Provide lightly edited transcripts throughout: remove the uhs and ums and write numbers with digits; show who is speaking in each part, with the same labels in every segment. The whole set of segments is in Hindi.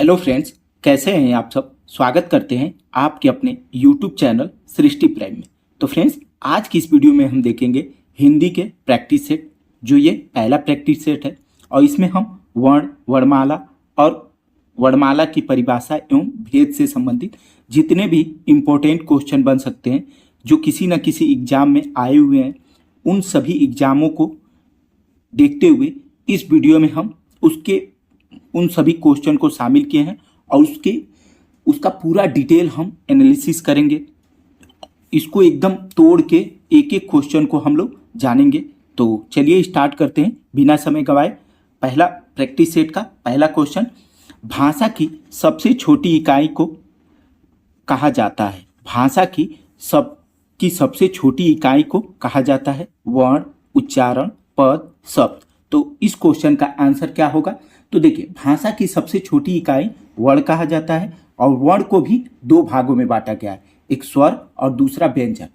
Speaker 1: हेलो फ्रेंड्स, कैसे हैं आप सब। स्वागत करते हैं आपके अपने यूट्यूब चैनल सृष्टि प्राइम में। तो फ्रेंड्स, आज की इस वीडियो में हम देखेंगे हिंदी के प्रैक्टिस सेट। जो ये पहला प्रैक्टिस सेट है और इसमें हम वर्ण, वर्णमाला और वर्णमाला की परिभाषा एवं भेद से संबंधित जितने भी इम्पोर्टेंट क्वेश्चन बन सकते हैं जो किसी न किसी एग्जाम में आए हुए हैं, उन सभी एग्जामों को देखते हुए इस वीडियो में हम उन सभी क्वेश्चन को शामिल किए हैं और उसका पूरा डिटेल हम एनालिसिस करेंगे। इसको एकदम तोड़ के एक एक क्वेश्चन को हम लोग जानेंगे। तो चलिए स्टार्ट करते हैं बिना समय गवाए। पहला प्रैक्टिस सेट का पहला क्वेश्चन, भाषा की सबसे छोटी इकाई को कहा जाता है। भाषा की सबसे छोटी इकाई को कहा जाता है वर्ण, उच्चारण, पद, शब्द। तो इस क्वेश्चन का आंसर क्या होगा? तो देखिए, भाषा की सबसे छोटी इकाई वर्ण कहा जाता है और वर्ण को भी दो भागों में बांटा गया है, एक स्वर और दूसरा व्यंजन।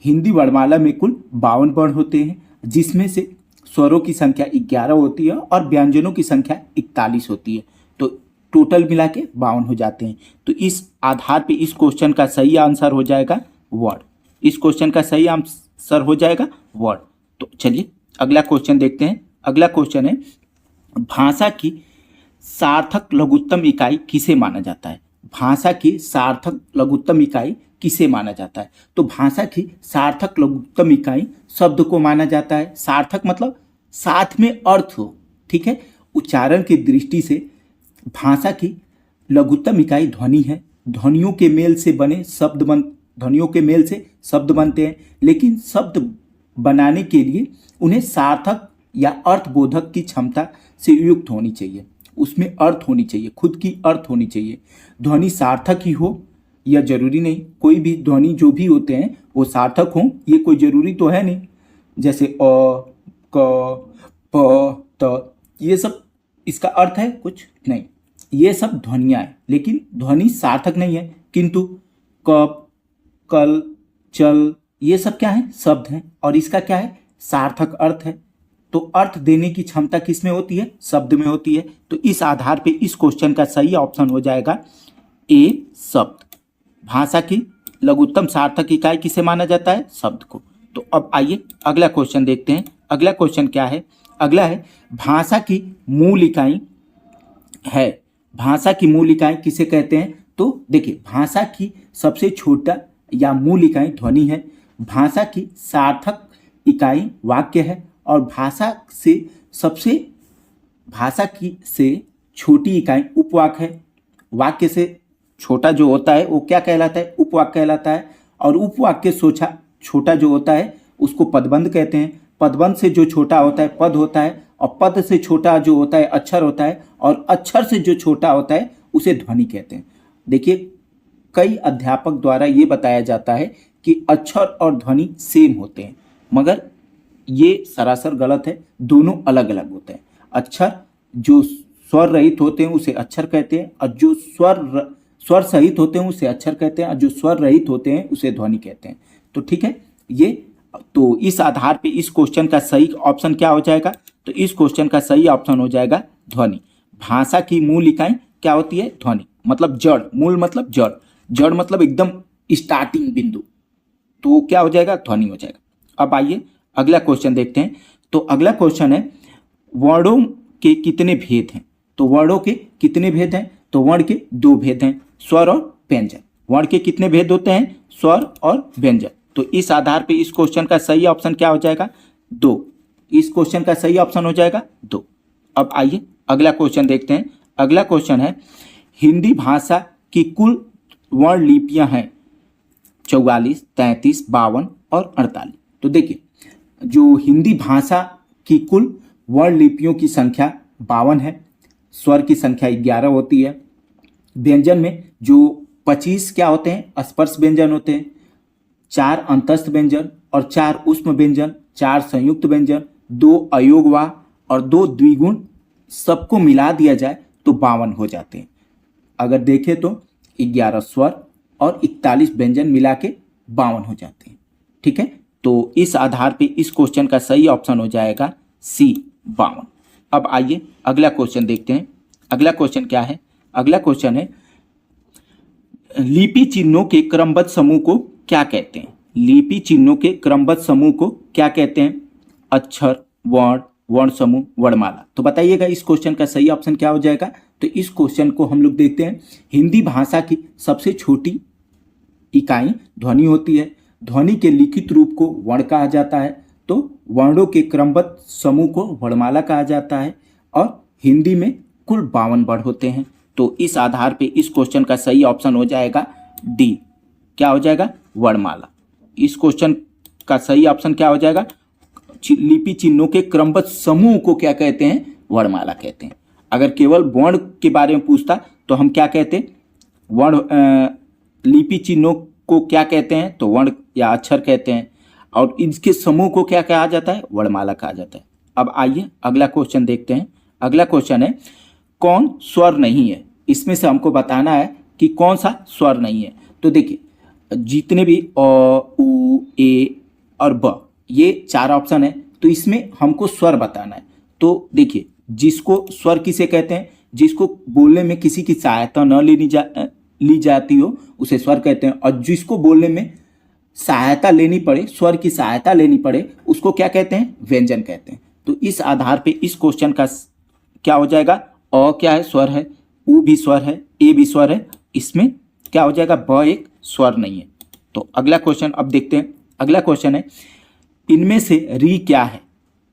Speaker 1: हिंदी वर्णमाला में कुल 52 वर्ण होते हैं, जिसमें से स्वरों की संख्या 11 होती है और व्यंजनों की संख्या 41 होती है। तो टोटल मिला के 52 हो जाते हैं। तो इस आधार पे इस क्वेश्चन का सही आंसर हो जाएगा वर्ण। इस क्वेश्चन का सही आंसर हो जाएगा वर्ण। तो चलिए अगला क्वेश्चन देखते हैं। अगला क्वेश्चन है, भाषा की सार्थक लघुत्तम इकाई किसे माना जाता है? भाषा की सार्थक लघुत्तम इकाई किसे माना जाता है? तो भाषा की सार्थक लघुत्तम इकाई शब्द को माना जाता है। सार्थक मतलब साथ में अर्थ हो, ठीक है। उच्चारण की दृष्टि से भाषा की लघुत्तम इकाई ध्वनि है। ध्वनियों के मेल से शब्द बनते हैं, लेकिन शब्द बनाने के लिए उन्हें सार्थक या अर्थबोधक की क्षमता से युक्त होनी चाहिए। उसमें अर्थ होनी चाहिए, खुद की अर्थ होनी चाहिए। ध्वनि सार्थक ही हो यह जरूरी नहीं। कोई भी ध्वनि जो भी होते हैं वो सार्थक हों, ये कोई जरूरी तो है नहीं। जैसे अ, क, प, त, ये सब इसका अर्थ है कुछ नहीं। ये सब ध्वनियाँ हैं, लेकिन ध्वनि सार्थक नहीं है। किंतु कप, कल, चल, ये सब क्या है? शब्द हैं और इसका क्या है? सार्थक अर्थ है। तो अर्थ देने की क्षमता किस में होती है? शब्द में होती है। तो इस आधार पे इस क्वेश्चन का सही ऑप्शन हो जाएगा ए, शब्द। भाषा की लघुत्तम सार्थक इकाई किसे माना जाता है? शब्द को। तो अब आइए अगला क्वेश्चन देखते हैं। अगला क्वेश्चन क्या है? अगला है, भाषा की मूल इकाई है। भाषा की मूल इकाई किसे कहते हैं? तो देखिए, भाषा की सबसे छोटा या मूल इकाई ध्वनि है। भाषा की सार्थक इकाई वाक्य है और भाषा से छोटी इकाई उपवाक है। वाक्य से छोटा जो होता है वो क्या कहलाता है? उपवाक कहलाता है। और उपवाक्य छोटा जो होता है उसको पदबंध कहते हैं। पदबंध से जो छोटा होता है पद होता है, और पद से छोटा जो होता है अक्षर होता है, और अक्षर से जो छोटा होता है उसे ध्वनि कहते हैं। देखिए, कई अध्यापक द्वारा ये बताया जाता है कि अक्षर और ध्वनि सेम होते हैं, मगर ये सरासर गलत है। दोनों अलग अलग होते हैं। अक्षर जो स्वर रहित होते हैं उसे अक्षर कहते हैं, और जो स्वर सहित होते हैं उसे अक्षर कहते हैं, और जो स्वर रहित होते हैं उसे ध्वनि कहते हैं। तो ठीक है, ये तो इस आधार पे इस क्वेश्चन का सही ऑप्शन क्या हो जाएगा? तो इस क्वेश्चन का सही ऑप्शन हो जाएगा ध्वनि। भाषा की मूल इकाई क्या होती है? ध्वनि। मतलब जड़, मूल मतलब जड़, जड़ मतलब एकदम स्टार्टिंग बिंदु। तो क्या हो जाएगा? ध्वनि हो जाएगा। अब आइए अगला क्वेश्चन देखते हैं। तो अगला क्वेश्चन है, वर्णों के कितने भेद हैं? तो वर्णों के कितने भेद हैं? तो वर्ण के 2 भेद हैं, स्वर और व्यंजन। वर्ण के कितने भेद होते हैं? स्वर और व्यंजन। तो इस आधार पे इस क्वेश्चन का सही ऑप्शन क्या हो जाएगा? 2। इस क्वेश्चन का सही ऑप्शन हो जाएगा 2। अब आइए अगला क्वेश्चन देखते हैं। अगला क्वेश्चन है, हिंदी भाषा की कुल वर्ण लिपियां हैं 44, 33, 52 और 48। तो देखिए, जो हिंदी भाषा की कुल वर्ण लिपियों की संख्या 52 है। स्वर की संख्या 11 होती है। व्यंजन में जो 25 क्या होते हैं? स्पर्श व्यंजन होते हैं। 4 अंतस्थ व्यंजन और 4 ऊष्म व्यंजन, 4 संयुक्त व्यंजन, 2 अयोगवा और 2 द्विगुण, सबको मिला दिया जाए तो 52 हो जाते हैं। अगर देखें तो 11 स्वर और 41 व्यंजन मिला के 52 हो जाते हैं। ठीक है, तो इस आधार पे इस क्वेश्चन का सही ऑप्शन हो जाएगा सी, 52। अब आइए अगला क्वेश्चन देखते हैं। अगला क्वेश्चन क्या है? अगला क्वेश्चन है, लिपि चिन्हों के क्रमबद्ध समूह को क्या कहते हैं? लिपि चिन्हों के क्रमबद्ध समूह को क्या कहते हैं? अक्षर, वर्ण, वर्ण समूह, वर्णमाला। तो बताइएगा इस क्वेश्चन का सही ऑप्शन क्या हो जाएगा? तो इस क्वेश्चन को हम लोग देखते हैं। हिंदी भाषा की सबसे छोटी इकाई ध्वनि होती है। ध्वनि के लिखित रूप को वर्ण कहा जाता है, तो वर्णों के क्रमबद्ध समूह को वर्णमाला कहा जाता है। और हिंदी में कुल 52 वर्ण होते हैं। तो इस आधार पे इस क्वेश्चन का सही ऑप्शन हो जाएगा डी। क्या हो जाएगा? वर्णमाला। इस क्वेश्चन का सही ऑप्शन क्या हो जाएगा? लिपि चिन्हों के क्रमबद्ध समूह को क्या कहते हैं? वर्णमाला कहते हैं। अगर केवल वर्ण के बारे में पूछता तो हम क्या कहते? लिपि चिन्हों को क्या कहते हैं? तो वर्ण या अक्षर कहते हैं। और इसके समूह को क्या कहा जाता है? वर्णमाला कहा जाता है। अब आइए अगला क्वेश्चन देखते हैं। अगला क्वेश्चन है, कौन स्वर नहीं है? इसमें से हमको बताना है कि कौन सा स्वर नहीं है। तो देखिए, जितने भी अ, उ, ए और ब, ये 4 ऑप्शन है, तो इसमें हमको स्वर बताना है। तो देखिए, जिसको स्वर किसे कहते हैं? जिसको बोलने में किसी की सहायता न ली जाती हो उसे स्वर कहते हैं। और जिसको बोलने में सहायता लेनी पड़े, स्वर की सहायता लेनी पड़े, उसको क्या कहते हैं? व्यंजन कहते हैं। तो इस आधार पे इस क्वेश्चन का क्या हो जाएगा? अ क्या है? स्वर है। उ भी स्वर है। ए भी स्वर है। इसमें क्या हो जाएगा? ब एक स्वर नहीं है। तो अगला क्वेश्चन अब देखते हैं। अगला क्वेश्चन है, इनमें से री क्या है?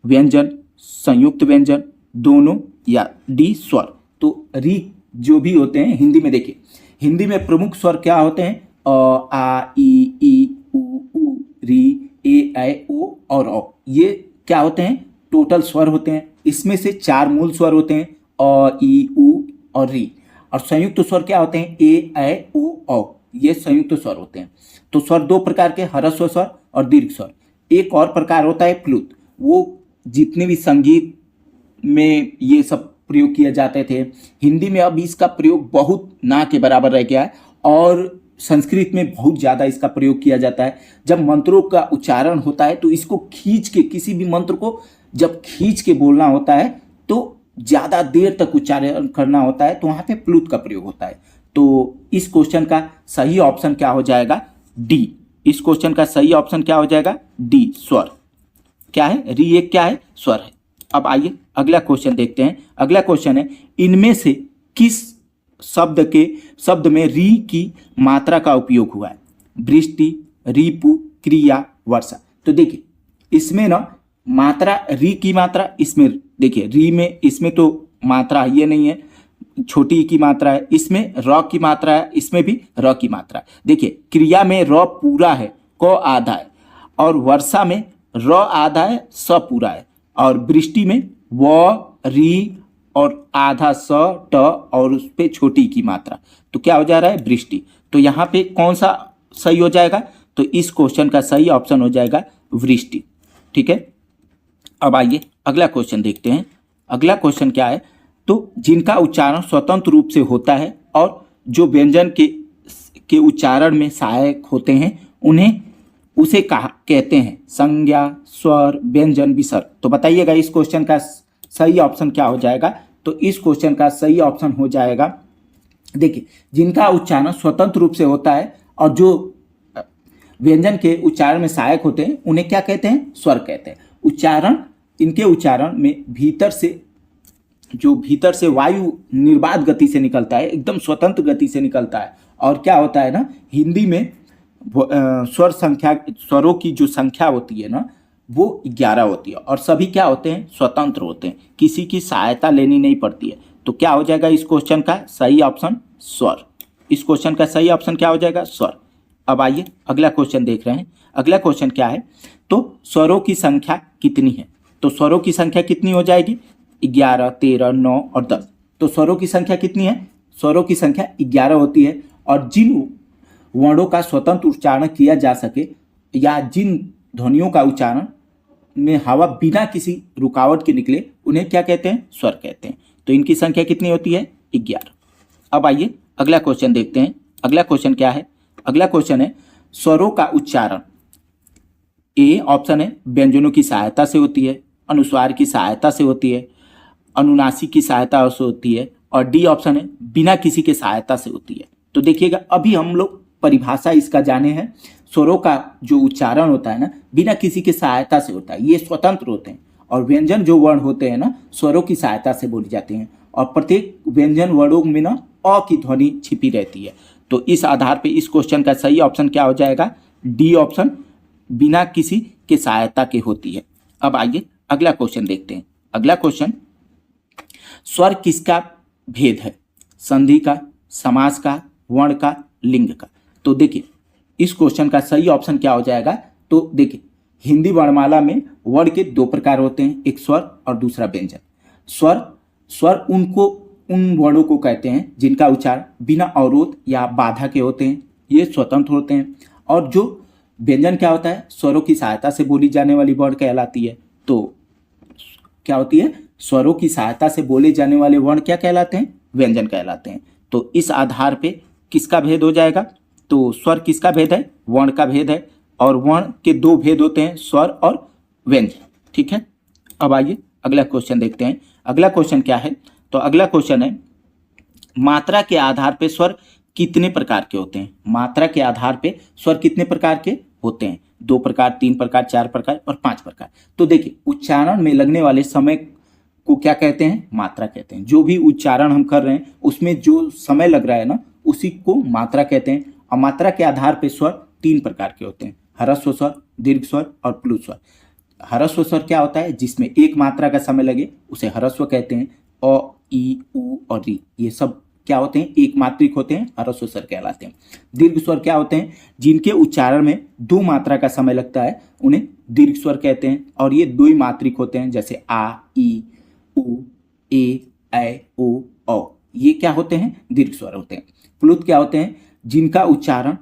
Speaker 1: व्यंजन, संयुक्त व्यंजन, दोनों, या डी स्वर। तो री जो भी होते हैं हिंदी में, देखिए हिंदी में प्रमुख स्वर क्या होते हैं? अ, आ, ई, उ, री, ए, ऐ, ओ और औ। ये क्या होते हैं? टोटल स्वर होते हैं। इसमें से 4 मूल स्वर होते हैं, अ, ई, उ और री। और संयुक्त स्वर क्या होते हैं? ए, ऐ, ओ, औ। ये संयुक्त स्वर होते हैं। तो स्वर 2 प्रकार के, ह्रस्व स्वर और दीर्घ स्वर। एक और प्रकार होता है प्लुत। वो जितने भी संगीत में ये सब प्रयोग किए जाते थे, हिंदी में अब इसका प्रयोग बहुत ना के बराबर रह गया है। और संस्कृत में बहुत ज़्यादा इसका प्रयोग किया जाता है। जब मंत्रों का उच्चारण होता है तो इसको खींच के, किसी भी मंत्र को जब खींच के बोलना होता है तो ज़्यादा देर तक उच्चारण करना होता है, तो वहाँ पे प्लुत का प्रयोग होता है। तो इस क्वेश्चन का सही ऑप्शन क्या हो जाएगा? डी। इस क्वेश्चन का सही ऑप्शन क्या हो जाएगा? डी, स्वर। क्या है? री एक क्या है? स्वर है। अब आइए अगला क्वेश्चन देखते हैं। अगला क्वेश्चन है, इनमें से किस शब्द में री की मात्रा का उपयोग हुआ है? वृष्टि, रिपु, क्रिया, वर्षा। तो देखिए, इसमें ना मात्रा, री की मात्रा, इसमें देखिए री में, इसमें तो मात्रा ये नहीं है, छोटी की मात्रा है। इसमें र की मात्रा है, इसमें भी र की मात्रा है। देखिए, क्रिया में र पूरा है, क आधा है। और वर्षा में र आधा है, स पूरा है। और वृष्टि में व, री और आधा स, ट और उस पे छोटी की मात्रा। तो क्या हो जा रहा है? वृष्टि। तो यहाँ पे कौन सा सही हो जाएगा? तो इस क्वेश्चन का सही ऑप्शन हो जाएगा वृष्टि। ठीक है। अब आइए अगला क्वेश्चन देखते हैं। अगला क्वेश्चन क्या है? तो जिनका उच्चारण स्वतंत्र रूप से होता है और जो व्यंजन के उच्चारण में सहायक होते हैं, उन्हें उसे कहा कहते हैं संज्ञा, स्वर, व्यंजन, विसर्ग। तो बताइएगा इस क्वेश्चन का सही ऑप्शन क्या हो जाएगा? तो इस क्वेश्चन का सही ऑप्शन हो जाएगा, देखिए, जिनका उच्चारण स्वतंत्र रूप से होता है और जो व्यंजन के उच्चारण में सहायक होते हैं, उन्हें क्या कहते हैं? स्वर कहते हैं। उच्चारण, इनके उच्चारण में भीतर से वायु निर्बाध गति से निकलता है, एकदम स्वतंत्र गति से निकलता है। और क्या होता है ना, हिंदी में स्वरों की जो संख्या होती है ना, वो 11 होती है। और सभी क्या होते हैं? स्वतंत्र होते हैं, किसी की सहायता लेनी नहीं पड़ती है। तो क्या हो जाएगा इस क्वेश्चन का सही ऑप्शन? स्वर। इस क्वेश्चन का सही ऑप्शन क्या हो जाएगा? स्वर। अब आइए अगला क्वेश्चन देख रहे हैं। अगला क्वेश्चन क्या है? तो स्वरों की संख्या कितनी है? तो स्वरों की संख्या कितनी हो जाएगी? 11, 13, 9 और 10। तो स्वरों की संख्या कितनी है? स्वरों की संख्या 11 होती है। और जिन वर्णों का स्वतंत्र उच्चारण किया जा सके या जिन ध्वनियों का उच्चारण में हवा बिना किसी रुकावट के निकले, उन्हें क्या कहते हैं? स्वर कहते हैं। तो इनकी संख्या कितनी होती है? 11। अब आइए अगला क्वेश्चन देखते हैं। अगला क्वेश्चन क्या है? अगला क्वेश्चन है, स्वरों का उच्चारण ए ऑप्शन है व्यंजनों की सहायता से होती है, अनुस्वार की सहायता से होती है, अनुनासिक की सहायता से होती है, और डी ऑप्शन है बिना किसी के सहायता से होती है। तो देखिएगा अभी हम लोग परिभाषा इसका जाने हैं। स्वरों का जो उच्चारण होता है ना बिना किसी के सहायता से होता है, ये स्वतंत्र होते हैं। और व्यंजन जो वर्ण होते हैं ना स्वरों की सहायता से बोले जाते हैं और प्रत्येक व्यंजन वर्णों में ना अ की ध्वनि छिपी रहती है। तो इस आधार पे इस क्वेश्चन का सही ऑप्शन क्या हो जाएगा, डी ऑप्शन बिना किसी के सहायता के होती है। अब आइए अगला क्वेश्चन देखते हैं। अगला क्वेश्चन, स्वर किसका भेद है, संधि का, समास का, वर्ण का, लिंग का। तो देखिए इस क्वेश्चन का सही ऑप्शन क्या हो जाएगा, तो देखिए हिंदी वर्णमाला में वर्ण के दो प्रकार होते हैं, एक स्वर और दूसरा व्यंजन। स्वर उन वर्णों को कहते हैं जिनका उच्चारण बिना अवरोध या बाधा के होते हैं, ये स्वतंत्र होते हैं। और जो व्यंजन क्या होता है, स्वरों की सहायता से बोली जाने वाली वर्ण कहलाती है। तो क्या होती है, स्वरों की सहायता से बोले जाने वाले वर्ण क्या कहलाते हैं, व्यंजन कहलाते हैं। तो इस आधार पे किसका भेद हो जाएगा, तो स्वर किसका भेद है, वर्ण का भेद है। और वर्ण के दो भेद होते हैं, स्वर और व्यंजन। ठीक है, अब आइए अगला क्वेश्चन देखते हैं। अगला क्वेश्चन क्या है, तो अगला क्वेश्चन है मात्रा के आधार पे स्वर कितने प्रकार के होते हैं। मात्रा के आधार पे स्वर कितने प्रकार के होते हैं, 2 प्रकार, 3 प्रकार, 4 प्रकार और 5 प्रकार। तो देखिए उच्चारण में लगने वाले समय को क्या कहते हैं, मात्रा कहते हैं। जो भी उच्चारण हम कर रहे हैं उसमें जो समय लग रहा है ना उसी को मात्रा कहते हैं। और मात्रा के आधार पे स्वर 3 प्रकार के होते हैं, ह्रस्व स्वर, दीर्घ स्वर और प्लुत स्वर। ह्रस्व स्वर क्या होता है, जिसमें एक मात्रा का समय लगे उसे ह्रस्व कहते हैं। अ, ई, उ और री ये सब क्या होते हैं, एक मात्रिक होते हैं, ह्रस्व स्वर कहलाते हैं। दीर्घ स्वर क्या होते हैं, जिनके उच्चारण में 2 मात्रा का समय लगता है उन्हें दीर्घ स्वर कहते हैं। और ये 2 ही मात्रिक होते हैं, जैसे आ, ई, उ, ए, ऐ, ओ, औ, ये क्या होते हैं, दीर्घ स्वर होते हैं। प्लुत क्या होते हैं, जिनका उच्चारण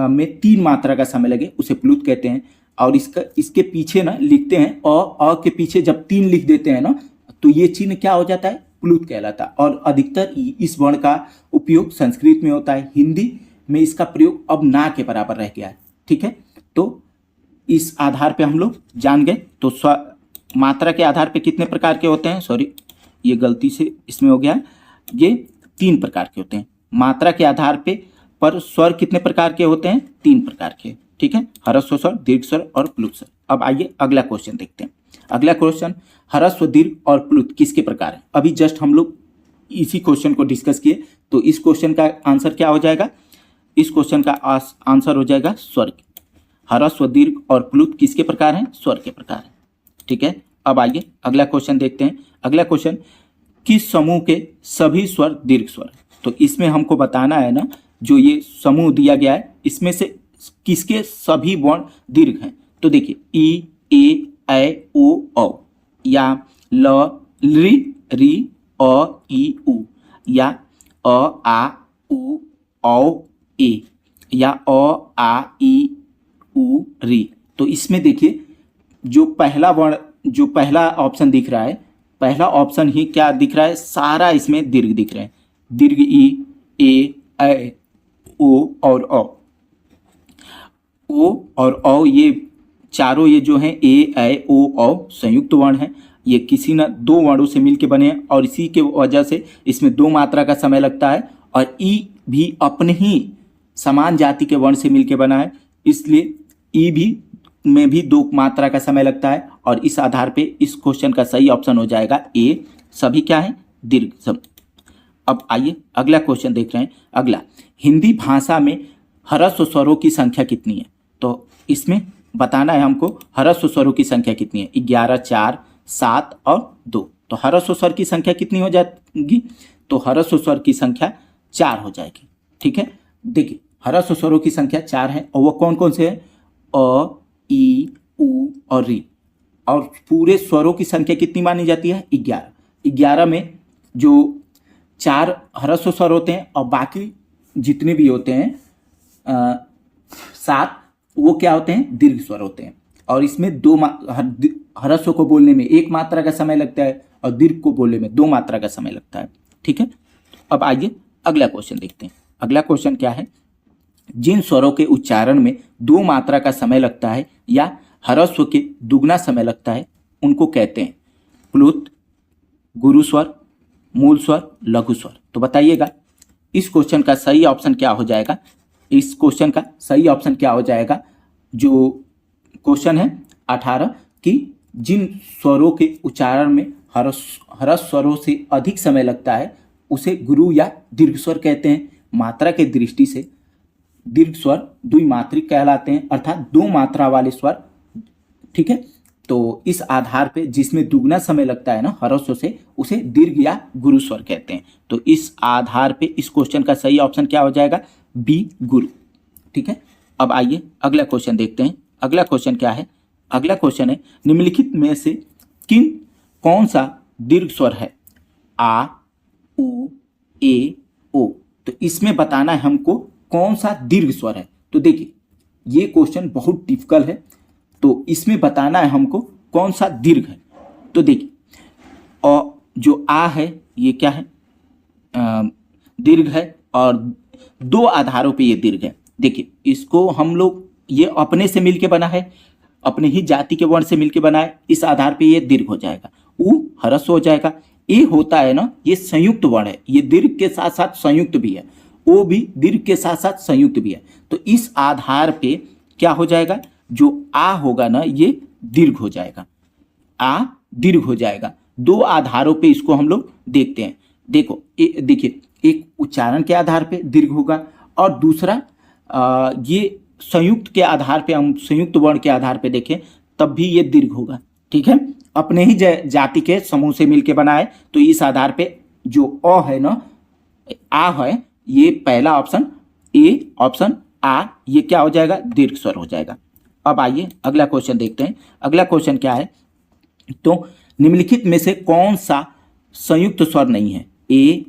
Speaker 1: में 3 मात्रा का समय लगे उसे प्लुत कहते हैं। और इसके पीछे ना लिखते हैं अ के पीछे जब 3 लिख देते हैं ना तो ये चिन्ह क्या हो जाता है, प्लुत कहलाता है। और अधिकतर इस वर्ण का उपयोग संस्कृत में होता है, हिंदी में इसका प्रयोग अब ना के बराबर रह गया है। ठीक है, तो इस आधार पे हम लोग जान गए। तो मात्रा के आधार पे कितने प्रकार के होते हैं, सॉरी ये गलती से इसमें हो गया, ये 3 प्रकार के होते हैं। मात्रा के आधार पे पर स्वर कितने प्रकार के होते हैं, 3 प्रकार के। ठीक है, ह्रस्व स्वर, दीर्घ स्वर और प्लुत स्वर। अब आइए अगला क्वेश्चन देखते हैं। अगला क्वेश्चन, ह्रस्व, दीर्घ और प्लुत किसके प्रकार है। अभी जस्ट हम लोग इसी क्वेश्चन को डिस्कस किए। तो इस क्वेश्चन का आंसर क्या हो जाएगा, इस क्वेश्चन का आंसर हो जाएगा स्वर। ह्रस्व, दीर्घ और प्लुत किसके प्रकार हैं, स्वर के प्रकार हैं। ठीक है, अब आइए अगला क्वेश्चन देखते हैं। अगला क्वेश्चन, किस समूह के सभी स्वर दीर्घ स्वर। तो इसमें हमको बताना है ना, जो ये समूह दिया गया है इसमें से किसके सभी वर्ण दीर्घ हैं। तो देखिए ई, ए, ऐ, ओ, औ, या ल, री, री, अ, ई, उ, या अ, आ, उ, औ, ए, या अ, आ, ई, उ, री। तो इसमें देखिए जो पहला ऑप्शन दिख रहा है, पहला ऑप्शन ही क्या दिख रहा है, सारा इसमें दीर्घ दिख रहे हैं। दीर्घ ई, ए, ऐ, ओ और औ। ओ और औ ये चारों ये जो हैं ए, ऐ, ओ, औ संयुक्त वर्ण हैं। ये किसी न 2 वर्णों से मिलके बने हैं और इसी के वजह से इसमें 2 मात्रा का समय लगता है। और ई भी अपने ही समान जाति के वर्ण से मिलके बना है, इसलिए ई भी में भी 2 मात्रा का समय लगता है। और इस आधार पे इस क्वेश्चन का सही ऑप्शन हो जाएगा ए, सभी क्या है, दीर्घ सब। अब आइए अगला क्वेश्चन देख रहे हैं। अगला, हिंदी भाषा में ह्रस्व स्वरों की संख्या कितनी है। तो इसमें बताना है हमको ह्रस्व स्वरों की संख्या कितनी है, 11, 4, 7 और 2। तो ह्रस्व स्वर की संख्या कितनी हो जाएगी, तो ह्रस्व स्वर की संख्या 4 हो जाएगी। ठीक है, देखिए ह्रस्व स्वरों की संख्या 4 है और वो कौन कौन से हैं, अ, ई, उ और री। और पूरे स्वरों की संख्या कितनी मानी जाती है, 11। 11 में जो 4 ह्रस्व स्वर होते हैं और बाकी जितने भी होते हैं 7 वो क्या होते हैं, दीर्घ स्वर होते हैं। और इसमें ह्रस्व को बोलने में 1 मात्रा का समय लगता है और दीर्घ को बोलने में 2 मात्रा का समय लगता है। ठीक है, अब आइए अगला क्वेश्चन देखते हैं। अगला क्वेश्चन क्या है, जिन स्वरों के उच्चारण में 2 मात्रा का समय लगता है या ह्रस्व के दुगना समय लगता है उनको कहते हैं प्लुत, गुरु स्वर, मूल स्वर, लघु स्वर। तो बताइएगा इस क्वेश्चन का सही ऑप्शन क्या हो जाएगा? इस क्वेश्चन का सही ऑप्शन क्या हो जाएगा? जो क्वेश्चन है 18 कि जिन स्वरों के उच्चारण में ह्रस्व स्वरों से अधिक समय लगता है उसे गुरु या दीर्घ स्वर कहते हैं। मात्रा के दृष्टि से दीर्घ स्वर द्विमात्रिक कहलाते हैं, अर्थात दो मात्रा वाले स्वर। ठीक है, तो इस आधार पे जिसमें दुगना समय लगता है ना ह्रस्व से, उसे दीर्घ या गुरु स्वर कहते हैं। तो इस आधार पे इस क्वेश्चन का सही ऑप्शन क्या हो जाएगा? बी, गुरु। ठीक है, अब आइए अगला क्वेश्चन देखते हैं। अगला क्वेश्चन क्या है? अगला क्वेश्चन है निम्नलिखित में से कौन सा दीर्घ स्वर है? आ, उ, ए, ओ। तो इसमें बताना है हमको कौन सा दीर्घ स्वर है। तो देखिए ये क्वेश्चन बहुत डिफिकल्ट है, तो इसमें बताना है हमको कौन सा दीर्घ है। तो देखिए और जो आ है ये क्या है? दीर्घ है, और दो आधारों पे ये दीर्घ है। देखिए इसको हम लोग ये अपने से मिलके बना है, अपने ही जाति के वर्ण से मिलके बना है, इस आधार पे ये दीर्घ हो जाएगा। उ ह्रस्व हो जाएगा। ए होता है ना, ये संयुक्त वर्ण है, ये दीर्घ के साथ साथ संयुक्त भी है। ओ भी दीर्घ के साथ साथ संयुक्त भी है। तो इस आधार पे क्या हो जाएगा? जो आ होगा ना ये दीर्घ हो जाएगा, आ दीर्घ हो जाएगा। दो आधारों पे इसको हम लोग देखते हैं। देखो देखिए एक उच्चारण के आधार पे दीर्घ होगा, और दूसरा ये संयुक्त के आधार पे, हम संयुक्त वर्ण के आधार पे देखें तब भी ये दीर्घ होगा। ठीक है, अपने ही जाति के समूह से मिलके बना है, तो इस आधार पे जो अ है ना, आ है, ये पहला ऑप्शन ए, ऑप्शन आ, ये क्या हो जाएगा? दीर्घ स्वर हो जाएगा। अब आइए अगला क्वेश्चन देखते हैं। अगला क्वेश्चन क्या है? तो निम्नलिखित में से कौन सा संयुक्त स्वर नहीं है? ए,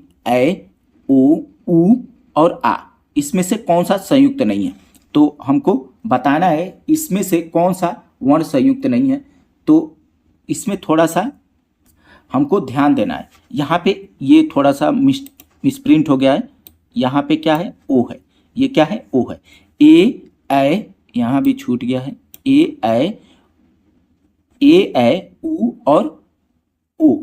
Speaker 1: ओ, उ और आ, इसमें से कौन सा संयुक्त नहीं है? तो हमको बताना है इसमें से कौन सा वर्ण संयुक्त नहीं है। तो इसमें थोड़ा सा हमको ध्यान देना है। यहाँ पे ये थोड़ा सा मिसप्रिंट हो गया है। यहाँ पे क्या है? ओ है। ये क्या है? ओ है। ए, यहाँ भी छूट गया है। ए, उ और ओ।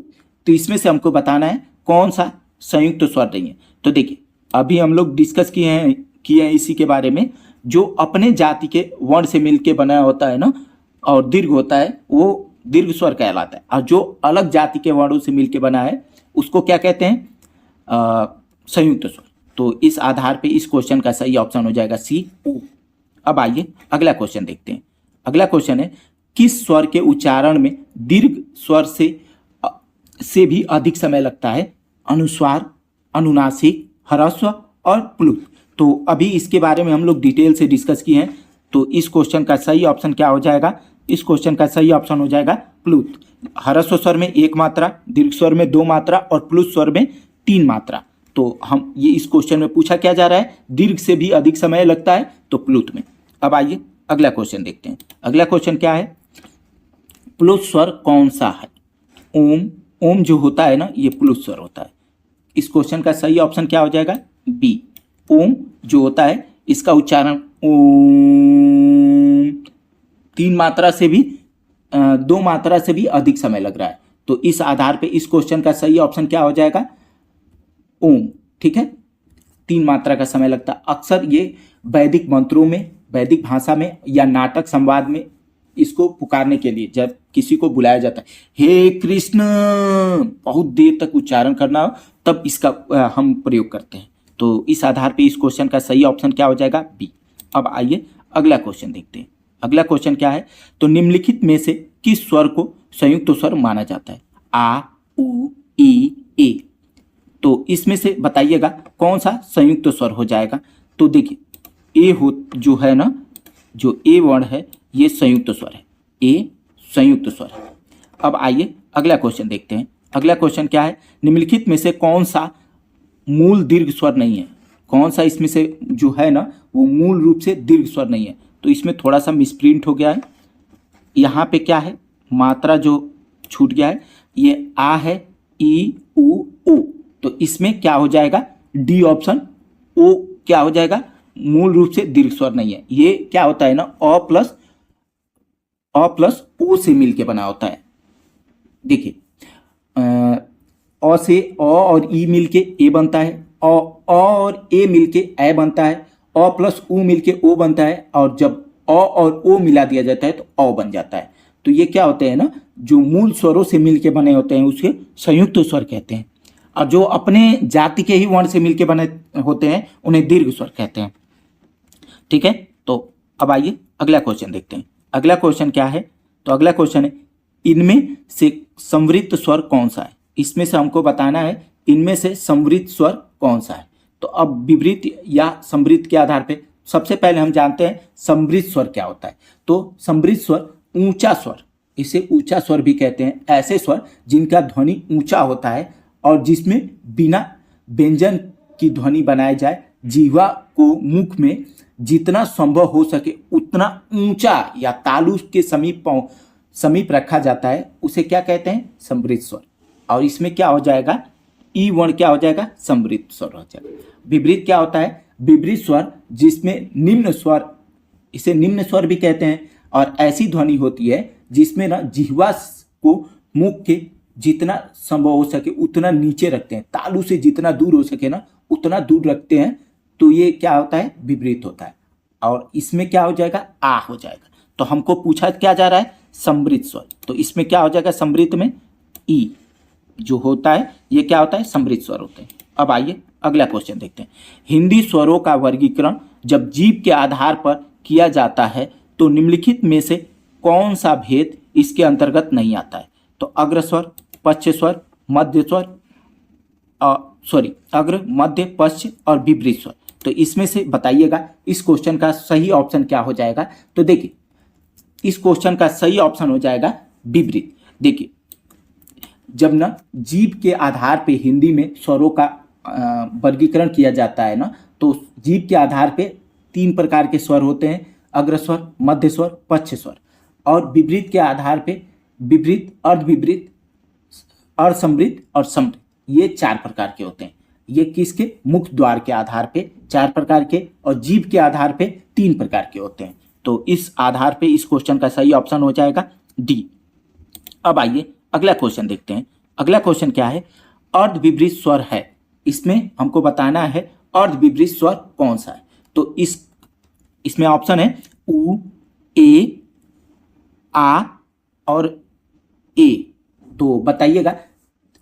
Speaker 1: तो इसमें से हमको बताना है कौन सा संयुक्त स्वर नहीं है। तो देखिए अभी हम लोग डिस्कस किए हैं इसी के बारे में। जो अपने जाति के वर्ण से मिलके बना होता है ना और दीर्घ होता है, वो दीर्घ स्वर कहलाता है, और जो अलग जाति के वर्णों से मिलके बना है उसको क्या कहते हैं? संयुक्त स्वर। तो इस आधार पे इस क्वेश्चन का सही ऑप्शन हो जाएगा सी, ओ। अब आइए अगला क्वेश्चन देखते हैं। अगला क्वेश्चन है किस स्वर के उच्चारण में दीर्घ स्वर से भी अधिक समय लगता है? अनुस्वार, अनुनासिक, ह्रस्व और प्लुत। तो अभी इसके बारे में हम लोग डिटेल से डिस्कस किए हैं। तो इस क्वेश्चन का सही ऑप्शन क्या हो जाएगा? इस क्वेश्चन का सही ऑप्शन हो जाएगा प्लुत। ह्रस्व स्वर में 1 मात्रा, दीर्घ स्वर में 2 मात्रा और प्लुत स्वर में 3 मात्रा। तो हम ये इस क्वेश्चन में पूछा क्या जा रहा है? दीर्घ से भी अधिक समय लगता है तो प्लुत में। अब आइए अगला क्वेश्चन देखते हैं। अगला क्वेश्चन क्या है? प्लुत स्वर कौन सा है? ओम जो होता है ना, ये प्लुत स्वर होता है। इस क्वेश्चन का सही ऑप्शन क्या हो जाएगा? बी। ओम जो होता है इसका उच्चारण ओम 3 मात्रा से भी 2 मात्रा से भी अधिक समय लग रहा है। तो इस आधार पे इस क्वेश्चन का सही ऑप्शन क्या हो जाएगा? ओम। ठीक है, 3 मात्रा का समय लगता है। अक्सर ये वैदिक मंत्रों में, वैदिक भाषा में या नाटक संवाद में इसको पुकारने के लिए जब किसी को बुलाया जाता है, हे कृष्ण, बहुत देर तक उच्चारण करना हो, तब इसका हम प्रयोग करते हैं। तो इस आधार पे इस क्वेश्चन का सही ऑप्शन क्या हो जाएगा? बी। अब आइए अगला क्वेश्चन देखते हैं। अगला क्वेश्चन क्या है? तो निम्नलिखित में से किस स्वर को संयुक्त स्वर माना जाता है? आ, उ, ई, ए। तो इसमें से बताइएगा कौन सा संयुक्त स्वर हो जाएगा? तो देखिए ए हो जो है ना, जो ए वर्ण है ये संयुक्त स्वर है, ए संयुक्त स्वर है। अब आइए अगला क्वेश्चन देखते हैं। अगला क्वेश्चन क्या है? निम्नलिखित में से कौन सा मूल दीर्घ स्वर नहीं है? कौन सा इसमें से जो है ना वो मूल रूप से दीर्घ स्वर नहीं है? तो इसमें थोड़ा सा मिसप्रिंट हो गया है। यहाँ पे क्या है? मात्रा जो छूट गया है, ये आ है, ई, उ, ओ। तो इसमें क्या हो जाएगा? D option. ओ क्या हो जाएगा? मूल रूप से दीर्घ स्वर नहीं है। ये क्या होता है ना, अ प्लस ओ से मिलके बना होता है। देखिए अ से अ और ई मिलके ए बनता है, अ और ए मिलके ए बनता है, अ प्लस उ मिलके ओ बनता है, और जब अ और ओ मिला दिया जाता है तो अ बन जाता है। तो ये क्या होते हैं ना, जो मूल स्वरों से मिलके बने होते हैं उसे संयुक्त स्वर कहते हैं, और जो अपने जाति के ही वर्ण से मिलके बने होते हैं उन्हें दीर्घ स्वर कहते हैं। ठीक है, तो अब आइए अगला क्वेश्चन देखते हैं। अगला क्वेश्चन क्या है, तो अगला क्वेश्चन है इनमें से संवृत्त स्वर कौन सा है। इसमें से हमको बताना है इनमें से संवृत्त स्वर कौन सा है। तो अब विवृत या संवृत्त के आधार पे सबसे पहले हम जानते हैं संवृत्त स्वर क्या होता है। तो संवृत्त स्वर ऊंचा स्वर, इसे ऊंचा स्वर भी कहते हैं, ऐसे स्वर जिनका ध्वनि ऊंचा होता है और जिसमें बिना व्यंजन की ध्वनि बनाई जाए जीवा को मुख में जितना संभव हो सके उतना ऊंचा या तालु के समीप रखा जाता है, उसे क्या कहते हैं, संवृत्त स्वर। और इसमें क्या हो जाएगा, ई वर्ण क्या हो जाएगा, संवृत्त स्वर हो जाएगा। विपरीत क्या होता है, विपरीत स्वर जिसमें निम्न स्वर, इसे निम्न स्वर भी कहते हैं, और ऐसी ध्वनि होती है जिसमें ना जिह्वा को मुख के जितना संभव हो सके उतना नीचे रखते हैं, तालु से जितना दूर हो सके ना उतना दूर रखते हैं, तो ये क्या होता है, विपरीत होता है। और इसमें क्या हो जाएगा, आ हो जाएगा। तो हमको पूछा क्या जा रहा है, संवृत्त स्वर, तो इसमें क्या हो जाएगा, संवृत्त में ई जो होता है ये क्या होता है, संवृत्त स्वर होते हैं। अब आइए अगला क्वेश्चन देखते हैं। हिंदी स्वरों का वर्गीकरण जब जीव के आधार पर किया जाता है तो निम्नलिखित में से कौन सा भेद इसके अंतर्गत नहीं आता है। तो अग्र स्वर, पश्च स्वर, मध्य स्वर, अग्र, मध्य, पश्च और विपरीत स्वर। तो इसमें से बताइएगा इस क्वेश्चन का सही ऑप्शन क्या हो जाएगा। तो देखिए इस क्वेश्चन का सही ऑप्शन हो जाएगा विपरीत। देखिए जब ना जीव के आधार पे हिंदी में स्वरों का वर्गीकरण किया जाता है ना, तो जीव के आधार पे 3 प्रकार के स्वर होते हैं, अग्र स्वर, मध्य स्वर, पश्च स्वर। और विपरीत के आधार पे विपरीत, अर्धविपरीत, अर्धसंवृत्त और समृद्ध, ये 4 प्रकार के होते हैं। ये किसके, मुख द्वार के आधार पे 4 प्रकार के, और जीव के आधार पे 3 प्रकार के होते हैं। तो इस आधार पे इस क्वेश्चन का सही ऑप्शन हो जाएगा डी। अब आइए अगला क्वेश्चन देखते हैं। अगला क्वेश्चन क्या है, अर्धविपरीत स्वर है, इसमें हमको बताना है अर्धविपरीत स्वर कौन सा है। तो इसमें ऑप्शन है उ, ए, आ और ए। तो बताइएगा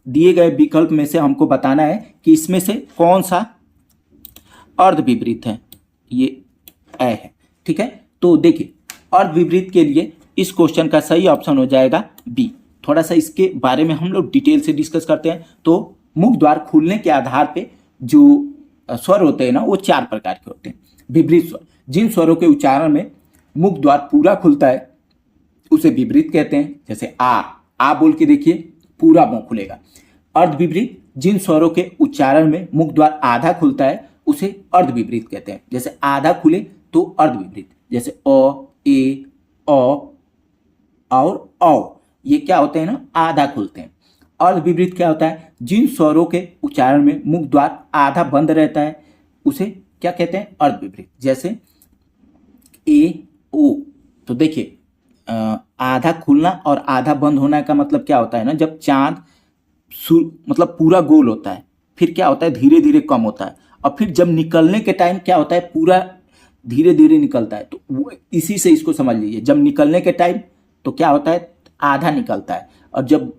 Speaker 1: दिए गए विकल्प में से हमको बताना है कि इसमें से कौन सा अर्धविपरीत है। ये ए है, ठीक है। तो देखिए अर्धविपरीत के लिए इस क्वेश्चन का सही ऑप्शन हो जाएगा बी। थोड़ा सा इसके बारे में हम लोग डिटेल से डिस्कस करते हैं। तो मुख द्वार खुलने के आधार पे जो स्वर होते हैं ना वो 4 प्रकार के होते हैं। विपरीत स्वर, जिन स्वरों के उच्चारण में मुख द्वार पूरा खुलता है उसे विपरीत कहते हैं। जैसे आ बोल के देखिए पूरा मुंह खुलेगा। अर्धविपरीत, जिन स्वरों के उच्चारण में मुख द्वार आधा खुलता है उसे अर्धविपरीत कहते हैं। जैसे आधा खुले तो अर्धविपरीत, जैसे अ, ए, औ और औ, ये क्या होते हैं ना, आधा खुलते हैं। अर्धविपरीत क्या होता है, जिन स्वरों के उच्चारण में मुख द्वार आधा बंद रहता है उसे क्या कहते हैं, अर्धविपरीत। जैसे ए, ओ। तो देखिए आधा खुलना और आधा बंद होना का मतलब क्या होता है ना, जब चांद मतलब पूरा गोल होता है फिर क्या होता है, धीरे धीरे कम होता है, और फिर जब निकलने के टाइम क्या होता है, पूरा धीरे धीरे निकलता है। तो वो इसी से इसको समझ लीजिए, जब निकलने के टाइम तो क्या होता है, आधा निकलता है, और जब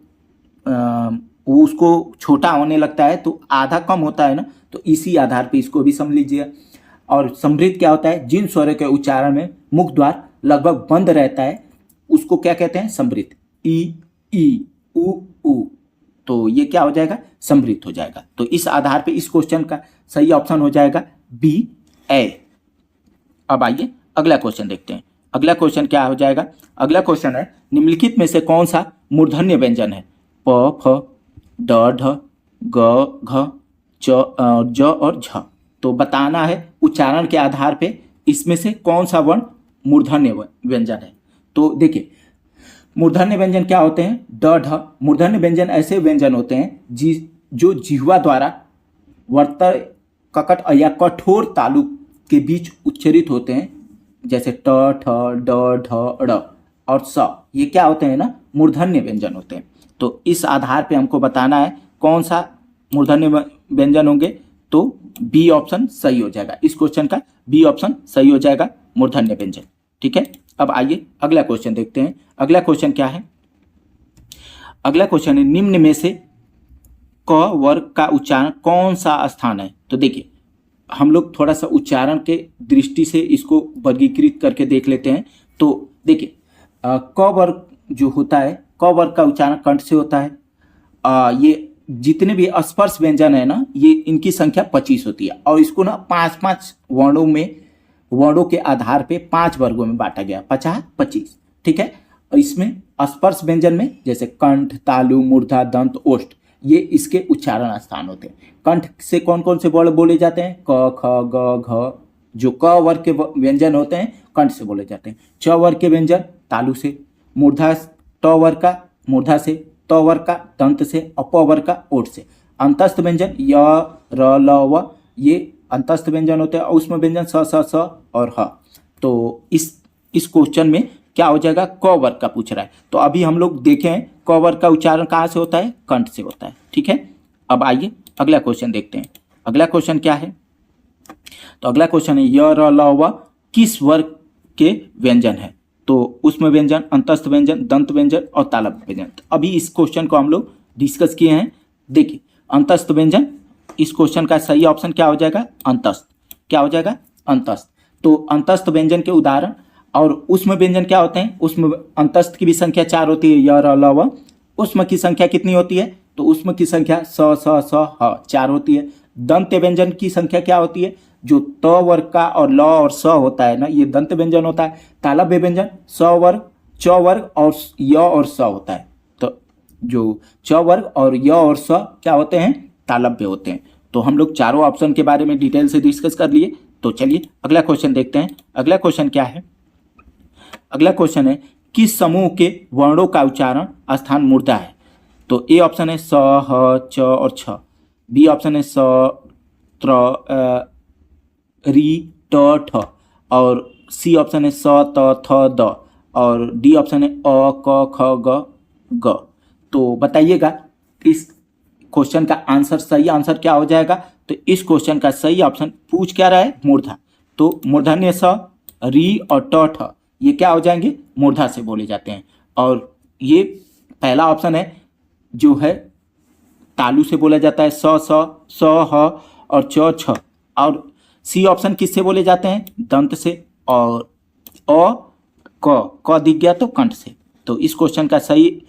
Speaker 1: वो उसको छोटा होने लगता है तो आधा कम होता है ना। तो इसी आधार पे इसको भी समझ लीजिए। और समृद्ध क्या होता है, जिन स्वरों के उच्चारण में मुख द्वार लगभग बंद रहता है उसको क्या कहते हैं, समृद्ध। ई, उ। तो ये क्या हो जाएगा, समृद्ध हो जाएगा। तो इस आधार पे इस क्वेश्चन का सही ऑप्शन हो जाएगा बी, ए। अब आइए अगला क्वेश्चन देखते हैं। अगला क्वेश्चन क्या हो जाएगा, अगला क्वेश्चन है निम्नलिखित में से कौन सा मूर्धन्य व्यंजन है। प, फ, ड, ढ, ग, घ, ज और झ। तो बताना है उच्चारण के आधार पे इसमें से कौन सा वर्ण मूर्धन्य व्यंजन है। तो देखिए मूर्धन्य व्यंजन क्या होते हैं, ड, ढ। मूर्धन्य व्यंजन ऐसे व्यंजन होते हैं जो जिह्वा द्वारा वर्तर, ककट या कठोर तालु के बीच उच्चरित होते हैं। जैसे ट, ठ, ड, ढ, ड़ और स, ये क्या होते हैं ना, मूर्धन्य व्यंजन होते हैं। तो इस आधार पे हमको बताना है कौन सा मूर्धन्य व्यंजन होंगे, तो बी ऑप्शन सही हो जाएगा। इस क्वेश्चन का बी ऑप्शन सही हो जाएगा, मूर्धन्य व्यंजन। ठीक है, अब आइए अगला क्वेश्चन देखते हैं। अगला क्वेश्चन क्या है? अगला क्वेश्चन है निम्न में से क वर्ग का उच्चारण कौन सा स्थान है? तो देखिए हम लोग थोड़ा सा उच्चारण के दृष्टि से इसको वर्गीकृत करके देख लेते हैं। तो देखिए क वर्ग जो होता है, क वर्ग का उच्चारण कंठ से होता है। ये जितने भी स्पर्श व्यंजन है ना, ये इनकी संख्या 25 होती है और इसको ना 5-5 वर्णों के आधार पे 5 वर्गों में बांटा गया, 50-25। ठीक है, और इसमें स्पर्श व्यंजन में जैसे कंठ, तालु, मूर्धा, दंत, ओष्ठ, ये इसके उच्चारण स्थान होते हैं। कंठ से कौन कौन से वर्ण बोले जाते हैं? क, ख, ग, घ। जो क वर्ग के व्यंजन होते हैं कंठ से बोले जाते हैं। च वर्ग के व्यंजन तालु से, मूर्धा ट वर्ग का मूर्धा से, त वर्ग का दंत से, अप वर्ग का ओठ से। अंतस्थ व्यंजन य, र, ल, व, ये अंतस्थ व्यंजन होते हैं। और उसमें व्यंजन स, स, स और ह। तो इस क्वेश्चन में क्या हो जाएगा? क वर्ग का पूछ रहा है। तो अभी हम लोग देखें क वर्ग का उच्चारण कहाँ से होता है? कंठ से होता है। ठीक है, अब आइए अगला क्वेश्चन देखते हैं। अगला क्वेश्चन क्या है? तो अगला क्वेश्चन है य, र, ल, व किस वर्ग के व्यंजन है? तो उसमें व्यंजन, अंतस्थ व्यंजन, दंत व्यंजन और तालव्य व्यंजन। तो अभी इस क्वेश्चन को हम लोग डिस्कस किए हैं। देखिए अंतस्थ व्यंजन, इस क्वेश्चन का सही ऑप्शन क्या हो जाएगा? अंतस्थ। क्या हो जाएगा? अंतस्थ। तो अंतस्थ व्यंजन के उदाहरण और उसमें व्यंजन क्या होते हैं? उसमें अंतस्थ की भी संख्या 4 होती है, य, र, ल, व। उसमें की संख्या कितनी होती है? तो उसमें की संख्या स, स, स, ह 4 होती है। दंत व्यंजन की संख्या क्या होती है? जो त वर्ग का और ल और स होता है ना, ये दंत व्यंजन होता है। तालव्य व्यंजन स वर्ग, च वर्ग और य और स होता है। तो जो च वर्ग और य और स क्या होते हैं? तालव्य होते हैं। तो हम लोग चारों ऑप्शन के बारे में डिटेल से डिस्कस कर लिए। तो चलिए अगला क्वेश्चन देखते हैं। अगला क्वेश्चन क्या है? अगला क्वेश्चन है किस समूह के वर्णों का उच्चारण स्थान मूर्धा है? तो ए ऑप्शन है स, ह, च और छ। बी ऑप्शन है स, त्र, री, ट, ठ। और सी ऑप्शन है स, त, थ, द। और डी ऑप्शन है अ, क, ख, ग, ग। तो बताइएगा इस क्वेश्चन का आंसर, सही आंसर क्या हो जाएगा? तो इस क्वेश्चन का सही ऑप्शन पूछ क्या रहा है? मूर्धा। तो मूर्धन्य स, री और ट, ठ ये क्या हो जाएंगे? मूर्धा से बोले जाते हैं। और ये पहला ऑप्शन है जो है तालु से बोला जाता है, स, स, ह और च, छ। और सी ऑप्शन किससे बोले जाते हैं? दंत से। और क दिख गया तो कंठ से। तो इस क्वेश्चन का सही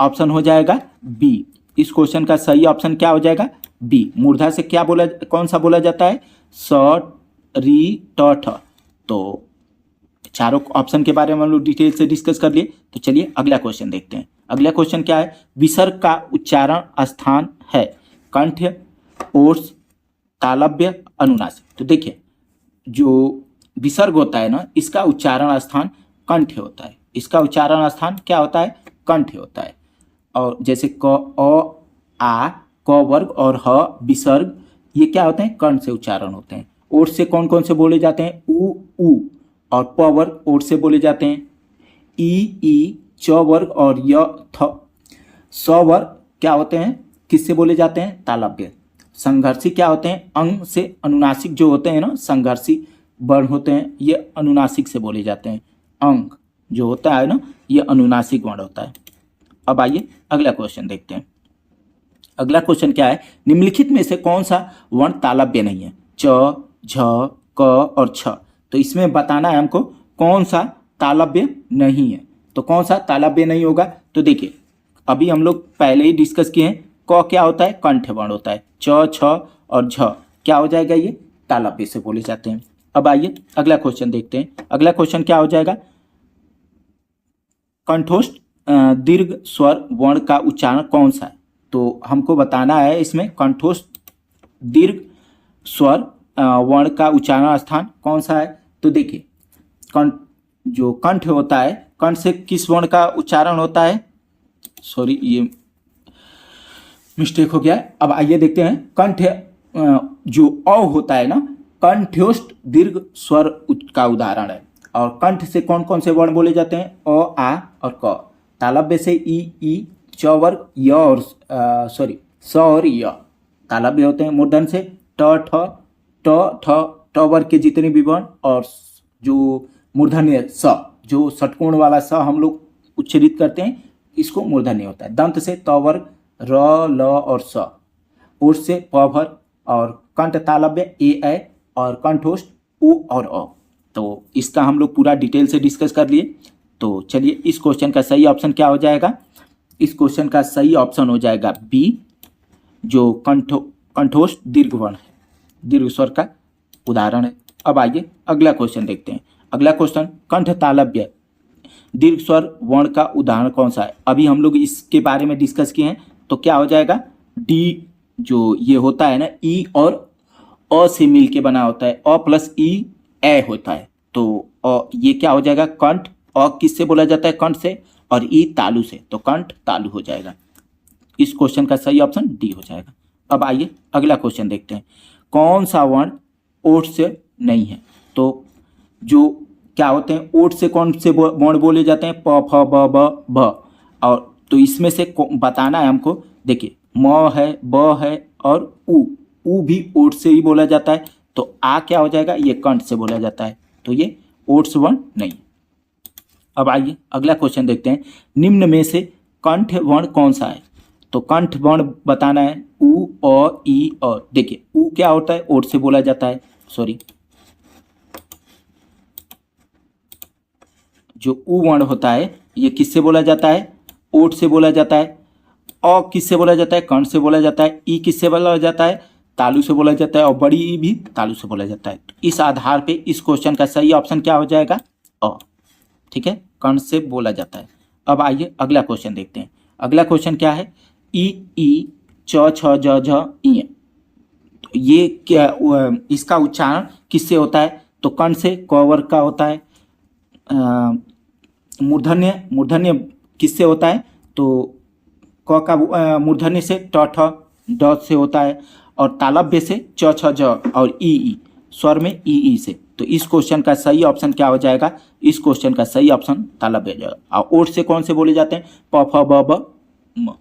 Speaker 1: ऑप्शन हो जाएगा बी। इस क्वेश्चन का सही ऑप्शन क्या हो जाएगा? बी। मूर्धा से क्या बोला, कौन सा बोला जाता है? स, री, ट, ठ। तो चारों ऑप्शन के बारे में हम लोग डिटेल से डिस्कस कर लिए। तो चलिए अगला क्वेश्चन देखते हैं। अगला क्वेश्चन क्या है? विसर्ग का उच्चारण स्थान है कंठ, ओष्ठ, तालव्य, अनुनासिक। तो देखिए जो विसर्ग होता है ना, इसका उच्चारण स्थान कंठ होता है। इसका उच्चारण स्थान क्या होता है? कंठ होता है। और जैसे क, अ, आ, क वर्ग और ह विसर्ग, ये क्या होते हैं? कंठ से उच्चारण होते हैं। ओष्ठ से कौन कौन से बोले जाते हैं? उ। और प वर्ग ओष्ठ से बोले जाते हैं। ई, च वर्ग और य, थ। स वर्ग क्या होते हैं? किससे बोले जाते हैं? तालव्य। संघर्षी क्या होते हैं? अंग से। अनुनासिक जो होते हैं ना, संघर्षी वर्ण होते हैं, ये अनुनासिक से बोले जाते हैं। अंग जो होता है ना, ये अनुनासिक वर्ण होता है। अब आइए अगला क्वेश्चन देखते हैं। अगला क्वेश्चन क्या है? निम्नलिखित में से कौन सा वर्ण तालव्य नहीं है? च, झ, क और छ। तो इसमें बताना है हमको कौन सा तालव्य नहीं है। तो कौन सा तालव्य नहीं होगा? तो देखिए अभी हम लोग पहले ही डिस्कस किए हैं, क क्या होता है? कंठ वर्ण होता है। च, छ और झ क्या हो जाएगा? ये तालव्य से बोले जाते हैं। अब आइए अगला क्वेश्चन देखते हैं। अगला क्वेश्चन क्या हो जाएगा? कंठोष्ठ दीर्घ स्वर वर्ण का उच्चारण कौन सा है? तो हमको बताना है इसमें कंठोष्ठ दीर्घ स्वर वर्ण का उच्चारण स्थान कौन सा है। तो देखिए कंठ, जो कंठ होता है, कंठ से किस वर्ण का उच्चारण होता है? सॉरी ये मिस्टेक हो गया। अब आइए देखते हैं कंठ जो अ होता है ना, कंठोष्ठ दीर्घ स्वर का उदाहरण है। और कंठ से कौन कौन से वर्ण बोले जाते हैं? अ, आ और क। तालव्य से ई, च वर्ग, य और स और य तालव्य होते हैं मूर्धन से। ट ठ ट ठ ट वर्ग के जितने भी वर्ण और जो मूर्धन्य स, जो षटकोण वाला स हम लोग उच्चारित करते हैं, इसको मूर्धन्य होता है। दंत से त वर्ग र ल और स। ओष्ठ से प भर और कंठ तालव्य ए ऐ और कंठोष्ठ उ और अ। तो इसका हम लोग पूरा डिटेल से डिस्कस कर लिए। तो चलिए इस क्वेश्चन का सही ऑप्शन क्या हो जाएगा? इस क्वेश्चन का सही ऑप्शन हो जाएगा बी, जो कंठोष्ठ दीर्घ वर्ण है, दीर्घ स्वर का उदाहरण है। अब आइए अगला क्वेश्चन देखते हैं। अगला क्वेश्चन, कंठ तालव्य दीर्घ स्वर वर्ण का उदाहरण कौन सा है? अभी हम लोग इसके बारे में डिस्कस किए हैं। तो क्या हो जाएगा? डी, जो ये होता है ना, ई और अ से मिल के बना होता है, अ प्लस ई ए होता है। तो ये क्या हो जाएगा? कंठ। अ किससे बोला जाता है? कंठ से। और ई तालु से, तो कंठ तालु हो जाएगा। इस क्वेश्चन का सही ऑप्शन डी हो जाएगा। अब आइए अगला क्वेश्चन देखते हैं। कौन सा वर्ण ओठ से नहीं है? तो जो क्या होते हैं, ओठ से कौन से वर्ण बोले जाते हैं? प फ ब ब भ। और तो इसमें से बताना है हमको। देखिए, म है, ब है और उ भी ओठ से ही बोला जाता है। तो आ क्या हो जाएगा? ये कंठ से बोला जाता है। तो ये ओठ से वर्ण नहीं। अब आइए अगला क्वेश्चन देखते हैं। निम्न में से कंठ वर्ण कौन सा है? तो कंठ वर्ण बताना है उ, अ, ई और। देखिए, उ क्या होता है? ओठ से बोला जाता है। सॉरी, जो उ वर्ण होता है ये किससे बोला जाता है? ओठ से बोला जाता है। अ किससे बोला जाता है? कंठ से बोला जाता है। ई किससे बोला जाता है? तालु से बोला जाता है। और बड़ी ई भी तालु से बोला जाता है। तो इस आधार पे इस क्वेश्चन का सही ऑप्शन क्या हो जाएगा? अ। ठीक है, कंठ से बोला जाता है। अब आइए अगला क्वेश्चन देखते हैं। अगला क्वेश्चन क्या है? ई च छ ज झ इ। तो ये क्या, इसका उच्चारण किससे होता है? तो कंठ से। क वर्ग का होता है। मूर्धन्य किससे होता है? तो क का मूर्धन्य से ट ठ ड से होता है। और तालव्य से च छ ज और ई स्वर में ई से। तो इस क्वेश्चन का सही ऑप्शन क्या हो जाएगा? इस क्वेश्चन का सही ऑप्शन तालव्य जाएगा। और ओठ से कौन से बोले जाते हैं? प फ ब ब म।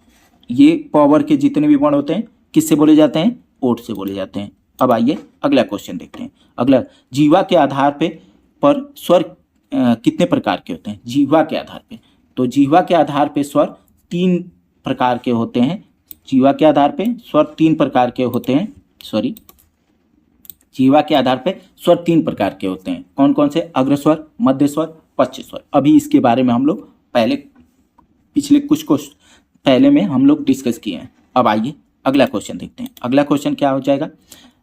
Speaker 1: ये प वर्ग के जितने भी वर्ण होते हैं किससे बोले जाते हैं? ओठ से बोले जाते हैं। अब आइए अगला क्वेश्चन देखते हैं। अगला, जीवा के आधार पर स्वर कितने प्रकार के होते हैं? जीवा के आधार पे। तो जीवा के आधार पे स्वर 3 प्रकार के होते हैं। जीवा के आधार पे स्वर 3 प्रकार के होते हैं। सॉरी, जीवा के आधार पे स्वर 3 प्रकार के होते हैं। कौन कौन से? अग्र स्वर, मध्य स्वर, पश्च स्वर। अभी इसके बारे में हम लोग पिछले कुछ पहले में हम लोग डिस्कस किए हैं। अब आइए अगला क्वेश्चन देखते हैं। अगला क्वेश्चन क्या हो जाएगा?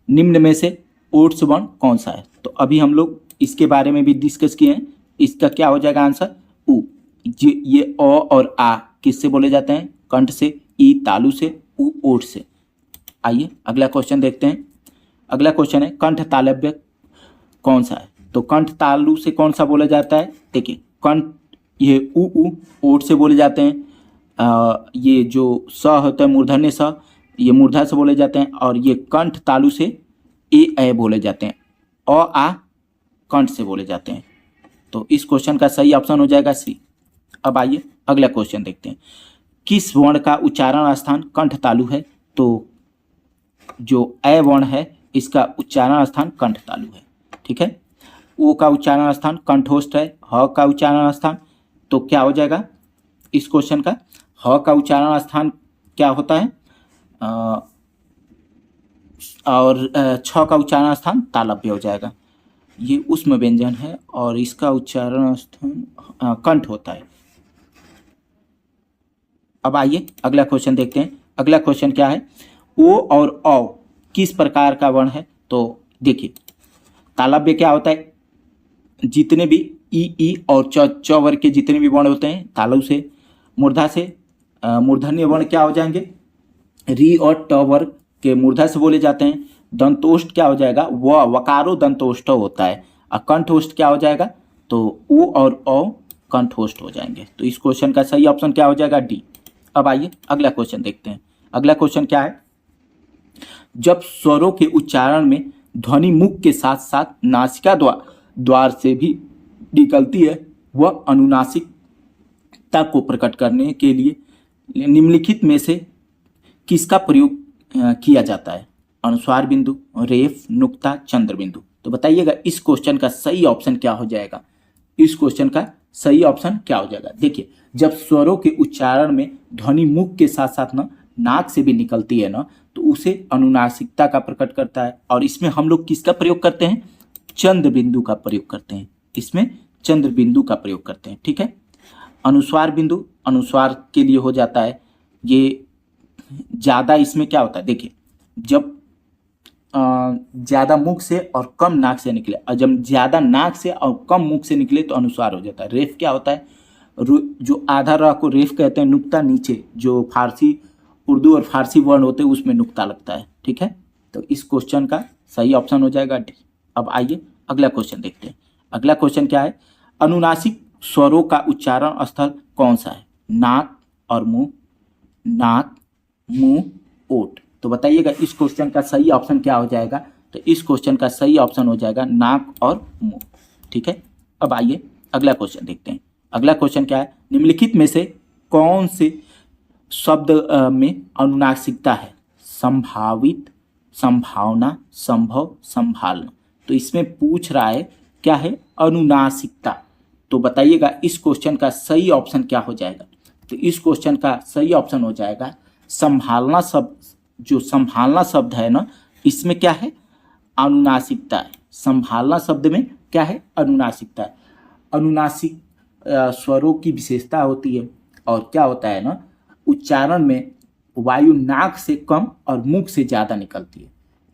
Speaker 1: निम्न में से ओट्स वर्ण कौन सा है? तो अभी हम लोग इसके बारे में भी डिस्कस किए हैं। इसका क्या हो जाएगा आंसर? उ। ये अ और आ किससे बोले जाते हैं? कंठ से। ई तालु से, उ ओठ से। आइए अगला क्वेश्चन देखते हैं। अगला क्वेश्चन है, कंठ तालव्य कौन सा है? तो कंठ तालु से कौन सा बोला जाता है? देखिए, कंठ ये उ ओठ से बोले जाते हैं। ये जो स होता है मूर्धन्य स, ये मूर्धा से बोले जाते हैं। और ये कंठ तालु से ए ऐ बोले जाते हैं। अ आ कंठ से बोले जाते हैं। तो इस क्वेश्चन का सही ऑप्शन हो जाएगा सी। अब आइए अगला क्वेश्चन देखते हैं। किस वर्ण का उच्चारण स्थान कंठ तालु है? तो जो ऐ वर्ण है इसका उच्चारण स्थान कंठ तालु है। ठीक है, ओ का उच्चारण स्थान कंठोष्ठ है। ह का उच्चारण स्थान तो क्या हो जाएगा इस क्वेश्चन का? ह का उच्चारण स्थान क्या होता है? और छ का उच्चारण स्थान तालव्य हो जाएगा। ये उष्म व्यंजन है और इसका उच्चारण स्थान कंठ होता है। अब आइए अगला क्वेश्चन देखते हैं। अगला क्वेश्चन क्या है? ओ और औ किस प्रकार का वर्ण है? तो देखिए, तालव्य क्या होता है? जितने भी ई और च वर्ग के जितने भी वर्ण होते हैं तालु से। मूर्धा से मूर्धन्य वर्ण क्या हो जाएंगे? री और ट वर्ग के मूर्धा से बोले जाते हैं। दंतोष्ठ क्या हो जाएगा? व वकारो दंतोष्ठ होता है। और कंठोष्ठ क्या हो जाएगा? तो उ और औ कंठोष्ठ हो जाएंगे। तो इस क्वेश्चन का सही ऑप्शन क्या हो जाएगा? डी। अब आइए अगला क्वेश्चन देखते हैं। अगला क्वेश्चन क्या है? जब स्वरों के उच्चारण में ध्वनि मुख के साथ साथ नासिका द्वार से भी निकलती है, वह अनुनासिकता को प्रकट करने के लिए निम्नलिखित में से किसका प्रयोग किया जाता है? अनुस्वार बिंदु, रेफ, नुक्ता, चंद्र बिंदु। तो बताइएगा इस क्वेश्चन का सही ऑप्शन क्या हो जाएगा? इस क्वेश्चन का सही ऑप्शन क्या हो जाएगा? देखिए, जब स्वरों के उच्चारण में ध्वनि मुख के साथ साथ ना नाक से भी निकलती है ना, तो उसे अनुनासिकता का प्रकट करता है। और इसमें हम लोग किसका प्रयोग करते हैं? चंद्र बिंदु का प्रयोग करते हैं। इसमें चंद्र बिंदु का प्रयोग करते हैं। ठीक है। अनुस्वार बिंदु, अनुस्वार के लिए हो जाता है ये ज्यादा। इसमें क्या होता है? देखिए, जब ज्यादा मुख से और कम नाक से निकले, और जब ज्यादा नाक से और कम मुख से निकले तो अनुस्वार हो जाता है। रेफ क्या होता है? जो आधा र को रेफ कहते हैं। नुक्ता नीचे जो फारसी, उर्दू और फारसी वर्ण होते हैं उसमें नुक्ता लगता है। ठीक है। तो इस क्वेश्चन का सही ऑप्शन हो जाएगा डी। अब आइए अगला क्वेश्चन देखते हैं। अगला क्वेश्चन क्या है? अनुनासिक स्वरों का उच्चारण स्थल कौन सा है? नाक और मुंह, नाक, मुंह, ओठ। तो बताइएगा इस क्वेश्चन का सही ऑप्शन क्या हो जाएगा? तो इस क्वेश्चन का सही ऑप्शन हो जाएगा नाक और मुंह। ठीक है। अब आइए अगला क्वेश्चन देखते हैं। अगला क्वेश्चन क्या है? निम्नलिखित में से कौन से शब्द में अनुनासिकता है? संभावित, संभावना, संभव, संभालना। तो इसमें पूछ रहा है क्या है? अनुनासिकता। तो बताइएगा इस क्वेश्चन का सही ऑप्शन क्या हो जाएगा? तो इस क्वेश्चन का सही ऑप्शन हो जाएगा संभालना शब्द। जो संभालना शब्द है ना, इसमें क्या है? अनुनासिकता है। संभालना शब्द में क्या है? अनुनासिकता है। अनुनासिक स्वरों की विशेषता होती है। और क्या होता है ना, उच्चारण में वायु नाक से कम और मुख से ज्यादा निकलती है।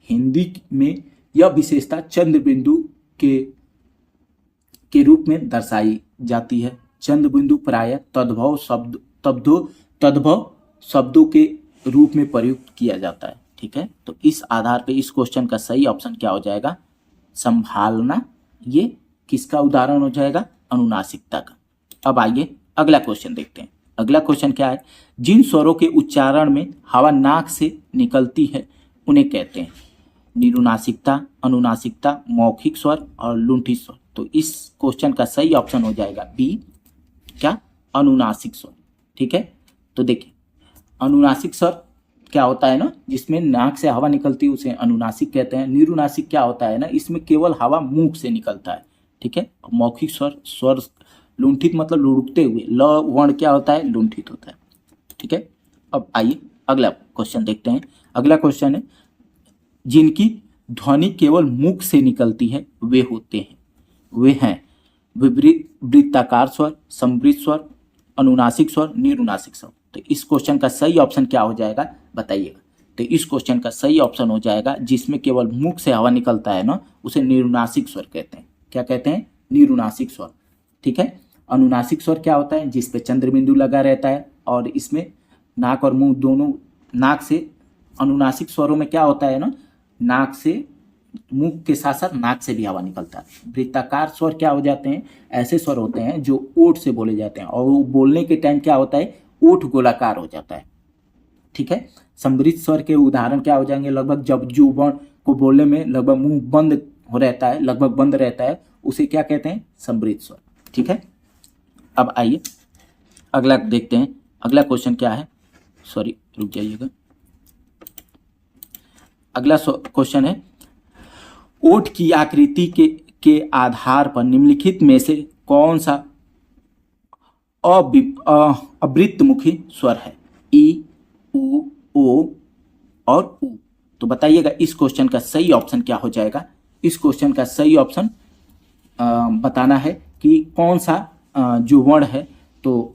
Speaker 1: हिंदी में यह विशेषता चंद्र बिंदु के रूप में दर्शाई जाती है। चंद्र बिंदु प्रायः तद्भव शब्दों के रूप में प्रयुक्त किया जाता है। ठीक है। तो इस आधार पे इस क्वेश्चन का सही ऑप्शन क्या हो जाएगा? संभालना। ये किसका उदाहरण हो जाएगा? अनुनासिकता का। अब आइए अगला क्वेश्चन देखते हैं। अगला क्वेश्चन क्या है? जिन स्वरों के उच्चारण में हवा नाक से निकलती है उन्हें कहते हैं निरुनासिकता, अनुनासिकता, मौखिक स्वर और लुंठी स्वर। तो इस क्वेश्चन का सही ऑप्शन हो जाएगा बी, क्या? अनुनासिक स्वर। ठीक है। तो देखिए, अनुनासिक स्वर क्या होता है ना, जिसमें नाक से हवा निकलती है उसे अनुनासिक कहते हैं। निरुनासिक क्या होता है ना, इसमें केवल हवा मुख से निकलता है। ठीक है। मौखिक स्वर, स्वर लुंठित मतलब लुढ़कते हुए, ल वर्ण क्या होता है? लुंठित होता है। ठीक है। अब आइए अगला क्वेश्चन देखते हैं। अगला क्वेश्चन है जिनकी ध्वनि केवल मुख से निकलती है वे होते हैं, वे हैं वृत्ताकार स्वर, समवृत्त स्वर, अनुनासिक स्वर, निरुनासिक स्वर। तो इस क्वेश्चन का सही ऑप्शन क्या हो जाएगा? बताइएगा। तो इस क्वेश्चन का सही ऑप्शन हो जाएगा जिसमें केवल मुख से हवा निकलता है ना, उसे निरुनासिक स्वर कहते हैं। क्या कहते हैं? निरुनासिक स्वर। ठीक है। अनुनासिक स्वर क्या होता है? जिस पे चंद्र बिंदु लगा रहता है और इसमें नाक और मुंह दोनों, नाक से, अनुनासिक स्वरों में क्या होता है ना, नाक से, मुख के साथ साथ नाक से भी हवा निकलता है। वृत्ताकार स्वर क्या हो जाते हैं? ऐसे स्वर होते हैं जो ओठ से बोले जाते हैं और वो बोलने के टाइम क्या होता है? ओठ गोलाकार हो जाता है। ठीक है। समवृत्त स्वर के उदाहरण क्या हो जाएंगे? लगभग जब जो वर्ण को बोलने में लगभग मुंह बंद हो रहता है, लगभग बंद रहता है, उसे क्या कहते हैं? समवृत्त स्वर। ठीक है। अब आइए अगला देखते हैं। अगला क्वेश्चन क्या है? सॉरी, रुक जाइएगा। अगला क्वेश्चन है ओठ की आकृति के आधार पर निम्नलिखित में से कौन सा अवृत्तमुखी स्वर है? ई, उ, ओ और उ। तो बताइएगा इस क्वेश्चन का सही ऑप्शन क्या हो जाएगा? इस क्वेश्चन का सही ऑप्शन बताना है कि कौन सा जो वर्ण है तो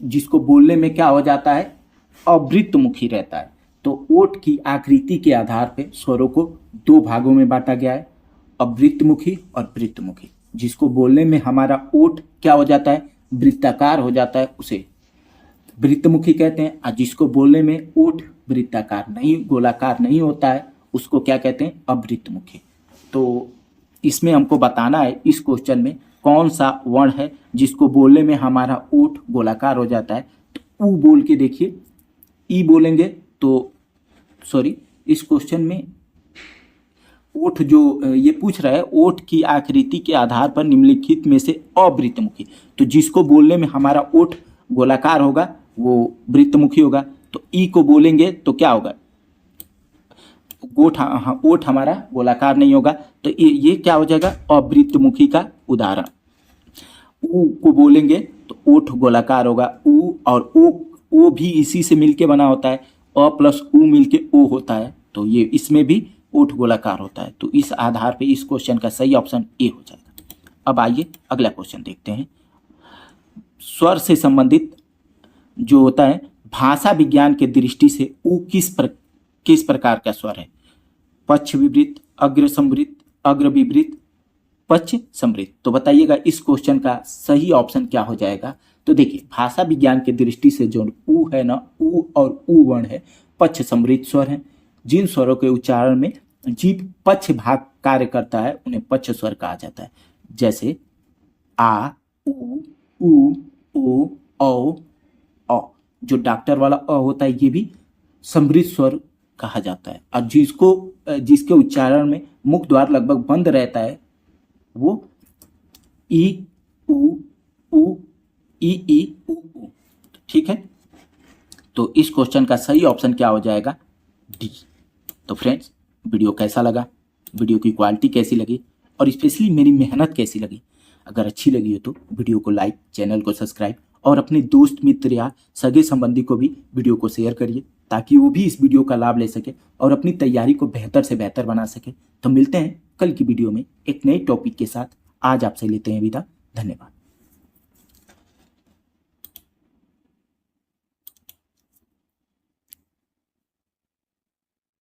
Speaker 1: जिसको बोलने में क्या हो जाता है? अवृत्तमुखी रहता है। तो ओठ की आकृति के आधार पर स्वरों को दो भागों में बांटा गया है, अवृत्तमुखी और वृत्तमुखी। जिसको बोलने में हमारा ओठ क्या हो जाता है? वृत्ताकार हो जाता है, उसे वृत्तमुखी कहते हैं। और जिसको बोलने में ओठ वृत्ताकार नहीं, गोलाकार नहीं होता है, उसको क्या कहते हैं? अवृत्तमुखी। तो इसमें हमको बताना है इस क्वेश्चन में कौन सा वर्ण है जिसको बोलने में हमारा ओठ गोलाकार हो जाता है। तो ऊ बोल के देखिए, ई बोलेंगे तो, सॉरी, इस क्वेश्चन में ओठ जो ये पूछ रहा है, ओठ की आकृति के आधार पर निम्नलिखित में से अवृत्तमुखी, तो जिसको बोलने में हमारा ओठ गोलाकार होगा वो वृत्तमुखी होगा। तो ई को बोलेंगे तो क्या होगा, ओठ हमारा गोलाकार नहीं होगा, तो ये क्या हो जाएगा, अवृत्तमुखी का उदाहरण। ऊ को बोलेंगे तो ओठ गोलाकार होगा, ऊ, और ओ भी इसी से मिलके बना होता है, अ प्लस ऊ मिलके ओ होता है, तो ये इसमें भी ओठ गोलाकार होता है। तो इस आधार पे इस क्वेश्चन का सही ऑप्शन ए हो जाएगा। अब आइए अगला क्वेश्चन देखते हैं। स्वर से संबंधित जो होता है, भाषा विज्ञान के दृष्टि से ऊ किस प्रकार का स्वर है, पक्ष विवृत, अग्र संवृत, अग्र विवृत, पक्ष संवृत। तो बताइएगा इस क्वेश्चन का सही ऑप्शन क्या हो जाएगा। तो देखिए भाषा विज्ञान के दृष्टि से जो ऊ है ना, ऊ और ऊ वर्ण है, पक्ष संवृत स्वर है। जिन स्वरों के उच्चारण में जीभ पक्ष भाग कार्य करता है उन्हें पक्ष स्वर कहा जाता है। जैसे आ, ऊ, ओ, औ। जो डॉक्टर वाला अ होता है ये भी समृद्ध स्वर कहा जाता है, और जिसके उच्चारण में मुख द्वार लगभग बंद रहता है वो ई, ऊ, ई, ऊ। ठीक है, तो इस क्वेश्चन का सही ऑप्शन क्या हो जाएगा, डी। तो फ्रेंड्स, वीडियो कैसा लगा, वीडियो की क्वालिटी कैसी लगी, और स्पेशली मेरी मेहनत कैसी लगी। अगर अच्छी लगी हो तो वीडियो को लाइक, चैनल को सब्सक्राइब, और अपने दोस्त मित्र या सगे संबंधी को भी वीडियो को शेयर करिए, ताकि वो भी इस वीडियो का लाभ ले सके और अपनी तैयारी को बेहतर से बेहतर बना सके। तो मिलते हैं कल की वीडियो में एक नए टॉपिक के साथ। आज आपसे लेते हैं विदा। धन्यवाद।